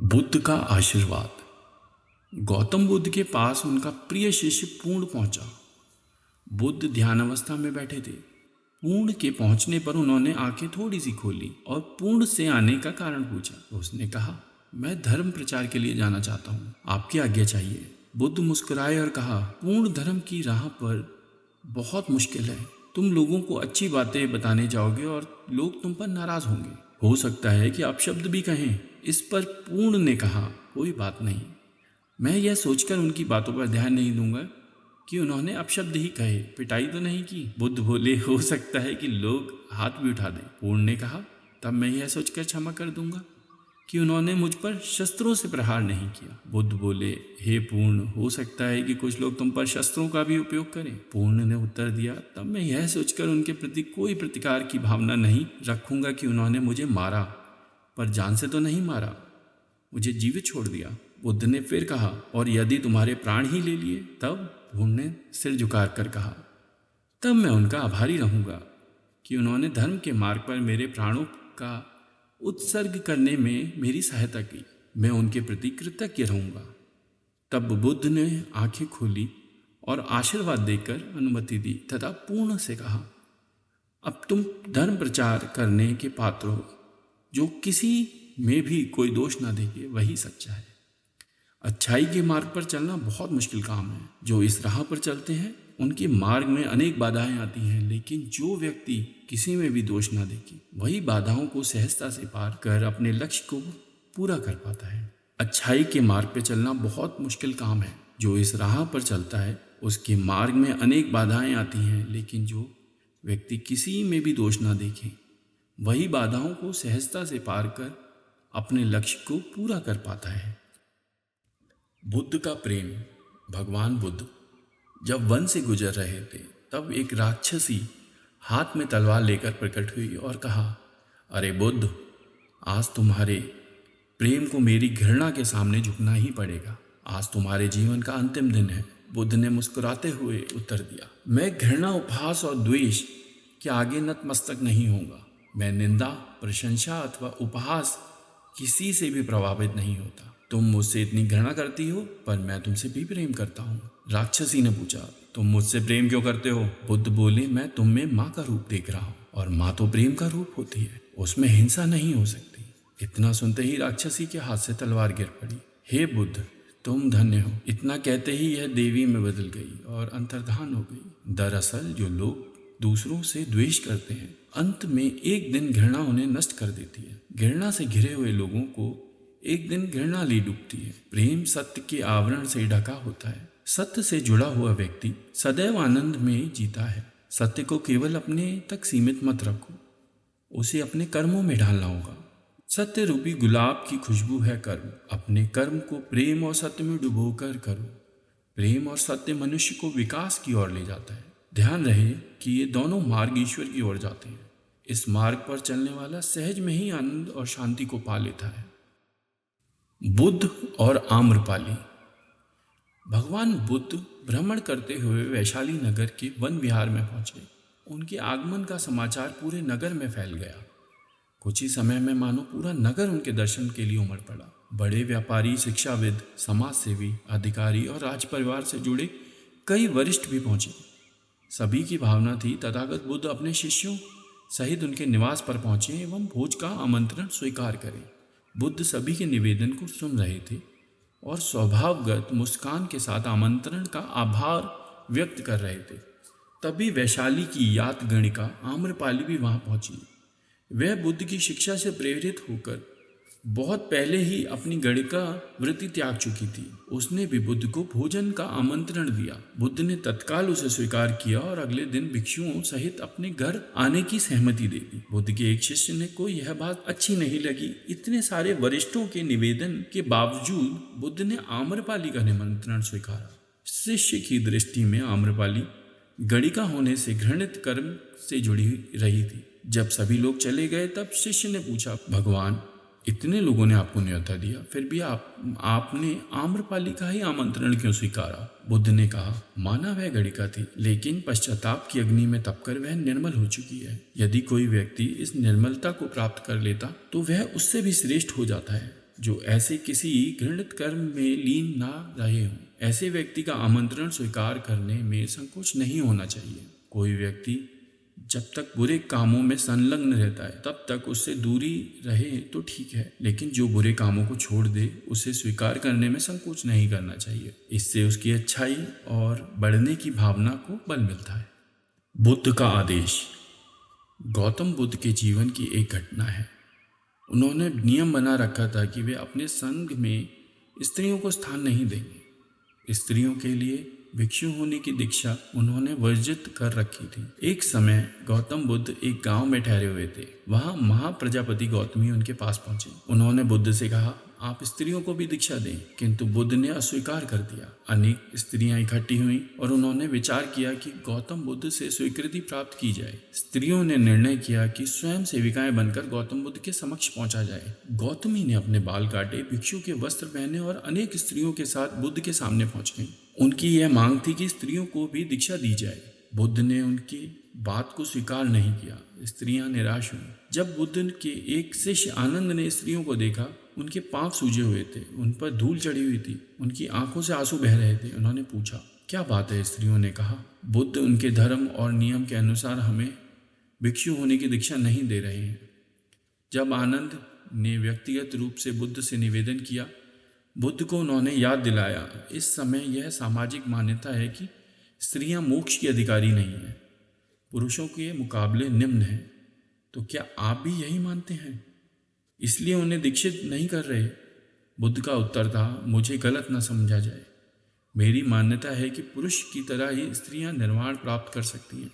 बुद्ध का आशीर्वाद। गौतम बुद्ध के पास उनका प्रिय शिष्य पूर्ण पहुंचा। बुद्ध ध्यान अवस्था में बैठे थे। पूर्ण के पहुंचने पर उन्होंने आंखें थोड़ी सी खोली और पूर्ण से आने का कारण पूछा। उसने कहा, मैं धर्म प्रचार के लिए जाना चाहता हूँ, आपकी आज्ञा चाहिए। बुद्ध मुस्कुराए और कहा, पूर्ण धर्म की राह पर बहुत मुश्किल है। तुम लोगों को अच्छी बातें बताने जाओगे और लोग तुम पर नाराज होंगे। हो सकता है कि आप शब्द भी कहें। इस पर पूर्ण ने कहा, कोई बात नहीं, मैं यह सोचकर उनकी बातों पर ध्यान नहीं दूंगा कि उन्होंने अपशब्द ही कहे, पिटाई तो नहीं की। बुद्ध बोले, हो सकता है कि लोग हाथ भी उठा दें। पूर्ण ने कहा, तब मैं यह सोचकर क्षमा कर दूंगा कि उन्होंने मुझ पर शस्त्रों से प्रहार नहीं किया। बुद्ध बोले, हे पूर्ण, हो सकता है कि कुछ लोग तुम पर शस्त्रों का भी उपयोग करें। पूर्ण ने उत्तर दिया, तब मैं यह सोचकर उनके प्रति कोई प्रतिकार की भावना नहीं रखूंगा कि उन्होंने मुझे मारा, पर जान से तो नहीं मारा, मुझे जीवित छोड़ दिया। बुद्ध ने फिर कहा, और यदि तुम्हारे प्राण ही ले लिए? तब पूर्ण ने सिर झुका कर कहा, तब मैं उनका आभारी रहूंगा कि उन्होंने धर्म के मार्ग पर मेरे प्राणों का उत्सर्ग करने में मेरी सहायता की। मैं उनके प्रति कृतज्ञ रहूंगा। तब बुद्ध ने आंखें खोली और आशीर्वाद देकर अनुमति दी तथा पूर्ण से कहा, अब तुम धर्म प्रचार करने के पात्र हो। जो किसी में भी कोई दोष ना देखे वही सच्चा है। अच्छाई के मार्ग पर चलना बहुत मुश्किल काम है। जो इस राह पर चलते हैं उनके मार्ग में अनेक बाधाएं आती हैं, लेकिन जो व्यक्ति किसी में भी दोष ना देखे वही बाधाओं को सहजता से पार कर अपने लक्ष्य को पूरा कर पाता है। अच्छाई के मार्ग पर चलना बहुत मुश्किल काम है। जो इस राह पर चलता है उसके मार्ग में अनेक बाधाएं आती हैं, लेकिन जो व्यक्ति किसी में भी दोष ना देखे वही बाधाओं को सहजता से पार कर अपने लक्ष्य को पूरा कर पाता है। बुद्ध का प्रेम। भगवान बुद्ध जब वन से गुजर रहे थे तब एक राक्षसी हाथ में तलवार लेकर प्रकट हुई और कहा, अरे बुद्ध, आज तुम्हारे प्रेम को मेरी घृणा के सामने झुकना ही पड़ेगा। आज तुम्हारे जीवन का अंतिम दिन है। बुद्ध ने मुस्कुराते हुए उत्तर दिया, मैं घृणा, उपहास और द्वेष के आगे नतमस्तक नहीं होऊंगा। मैं निंदा, प्रशंसा अथवा उपहास किसी से भी प्रभावित नहीं होता। तुम मुझसे इतनी घृणा करती हो, पर मैं तुमसे भी प्रेम करता हूँ। राक्षसी ने पूछा, तुम मुझसे प्रेम क्यों करते हो? बुद्ध बोले, मैं तुम में माँ का रूप देख रहा हूँ और माँ तो प्रेम का रूप होती है, उसमें हिंसा नहीं हो सकती। इतना सुनते ही राक्षसी के हाथ से तलवार गिर पड़ी। हे बुद्ध, तुम धन्य हो। इतना कहते ही यह देवी में बदल गई और अंतर्धान हो गई। दरअसल जो लोग दूसरों से द्वेष करते हैं, अंत में एक दिन घृणा उन्हें नष्ट कर देती है। घृणा से घिरे हुए लोगों को एक दिन घृणा ली डूबती है। प्रेम सत्य के आवरण से ढका होता है। सत्य से जुड़ा हुआ व्यक्ति सदैव आनंद में जीता है। सत्य को केवल अपने तक सीमित मत रखो, उसे अपने कर्मों में ढालना होगा। सत्य रूपी गुलाब की खुशबू है कर्म। अपने कर्म को प्रेम और सत्य में डुबोकर करो। प्रेम और सत्य मनुष्य को विकास की ओर ले जाता है। ध्यान रहे कि ये दोनों मार्ग ईश्वर की ओर जाते हैं। इस मार्ग पर चलने वाला सहज में ही आनंद और शांति को पा लेता है। बुद्ध और आम्रपाली। भगवान बुद्ध भ्रमण करते हुए वैशाली नगर के वन विहार में पहुंचे। उनके आगमन का समाचार पूरे नगर में फैल गया। कुछ ही समय में मानो पूरा नगर उनके दर्शन के लिए उमड़ पड़ा। बड़े व्यापारी, शिक्षाविद, समाजसेवी, अधिकारी और राज परिवार से जुड़े कई वरिष्ठ भी पहुंचे। सभी की भावना थी तथागत बुद्ध अपने शिष्यों सहित उनके निवास पर पहुंचे एवं भोज का आमंत्रण स्वीकार करें। बुद्ध सभी के निवेदन को सुन रहे थे और स्वभावगत मुस्कान के साथ आमंत्रण का आभार व्यक्त कर रहे थे। तभी वैशाली की यात गणिका आम्रपाली भी वहां पहुंची। वह बुद्ध की शिक्षा से प्रेरित होकर बहुत पहले ही अपनी गणिका वृत्ति त्याग चुकी थी। उसने भी बुद्ध को भोजन का आमंत्रण दिया। बुद्ध ने तत्काल उसे स्वीकार किया और अगले दिन भिक्षुओं सहित अपने घर आने की सहमति दे दी। बुद्ध के एक शिष्य ने को यह बात अच्छी नहीं लगी। इतने सारे वरिष्ठों के निवेदन के बावजूद बुद्ध ने आम्रपाली का निमंत्रण स्वीकारा। शिष्य की दृष्टि में आम्रपाली गणिका होने से घृणित कर्म से जुड़ी रही थी। जब सभी लोग चले गए तब शिष्य ने पूछा, भगवान, इतने लोगों ने आपको न्योता दिया, फिर भी आपने आम्रपाली का ही आमंत्रण क्यों स्वीकारा? बुद्ध ने कहा, माना वह गणिका थी, लेकिन पश्चाताप की अग्नि में तपकर वह निर्मल हो चुकी है। यदि कोई व्यक्ति इस निर्मलता को प्राप्त कर लेता तो वह उससे भी श्रेष्ठ हो जाता है। जो ऐसे किसी घृणित कर्म में लीन ना रहे हों। ऐसे व्यक्ति का आमंत्रण स्वीकार करने में संकोच नहीं होना चाहिए। कोई व्यक्ति जब तक बुरे कामों में संलग्न रहता है तब तक उससे दूरी रहे तो ठीक है, लेकिन जो बुरे कामों को छोड़ दे उसे स्वीकार करने में संकोच नहीं करना चाहिए। इससे उसकी अच्छाई और बढ़ने की भावना को बल मिलता है। बुद्ध का आदेश। गौतम बुद्ध के जीवन की एक घटना है। उन्होंने नियम बना रखा था कि वे अपने संघ में स्त्रियों को स्थान नहीं देंगे। स्त्रियों के लिए भिक्षु होने की दीक्षा उन्होंने वर्जित कर रखी थी। एक समय गौतम बुद्ध एक गांव में ठहरे हुए थे। वहां महाप्रजापति गौतमी उनके पास पहुंचे। उन्होंने बुद्ध से कहा, आप स्त्रियों को भी दीक्षा दें, किंतु बुद्ध ने अस्वीकार कर दिया। अनेक स्त्रियां इकट्ठी हुईं और उन्होंने विचार किया कि गौतम बुद्ध से स्वीकृति प्राप्त की जाए। स्त्रियों ने निर्णय किया कि स्वयं सेविकाएं बनकर गौतम बुद्ध के समक्ष पहुंचा जाए। गौतमी ने अपने बाल काटे, भिक्षु के वस्त्र पहने और अनेक स्त्रियों के साथ बुद्ध के सामने पहुंच गई। उनकी यह मांग थी कि स्त्रियों को भी दीक्षा दी जाए। बुद्ध ने उनकी बात को स्वीकार नहीं किया। स्त्रियां निराश हुई। जब बुद्ध के एक शिष्य आनंद ने स्त्रियों को देखा, उनके पांव सूजे हुए थे, उन पर धूल चढ़ी हुई थी, उनकी आंखों से आंसू बह रहे थे। उन्होंने पूछा, क्या बात है? स्त्रियों ने कहा, बुद्ध उनके धर्म और नियम के अनुसार हमें भिक्षु होने की दीक्षा नहीं दे रहे हैं। जब आनंद ने व्यक्तिगत रूप से बुद्ध से निवेदन किया, बुद्ध को उन्होंने याद दिलाया, इस समय यह सामाजिक मान्यता है कि स्त्रियां मोक्ष की अधिकारी नहीं हैं, पुरुषों के मुकाबले निम्न हैं। तो क्या आप भी यही मानते हैं, इसलिए उन्हें दीक्षित नहीं कर रहे? बुद्ध का उत्तर था, मुझे गलत न समझा जाए। मेरी मान्यता है कि पुरुष की तरह ही स्त्रियां निर्वाण प्राप्त कर सकती हैं,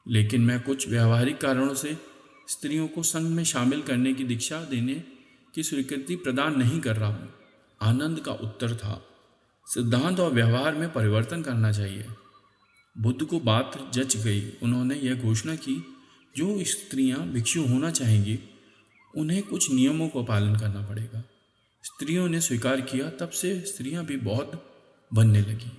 लेकिन मैं कुछ व्यवहारिक कारणों से स्त्रियों को संघ में शामिल करने की दीक्षा देने की स्वीकृति प्रदान नहीं कर रहा हूँ। आनंद का उत्तर था, सिद्धांत और व्यवहार में परिवर्तन करना चाहिए। बुद्ध को बात जच गई। उन्होंने यह घोषणा की, जो स्त्रियां भिक्षु होना चाहेंगी उन्हें कुछ नियमों को पालन करना पड़ेगा। स्त्रियों ने स्वीकार किया। तब से स्त्रियां भी बहुत बनने लगीं।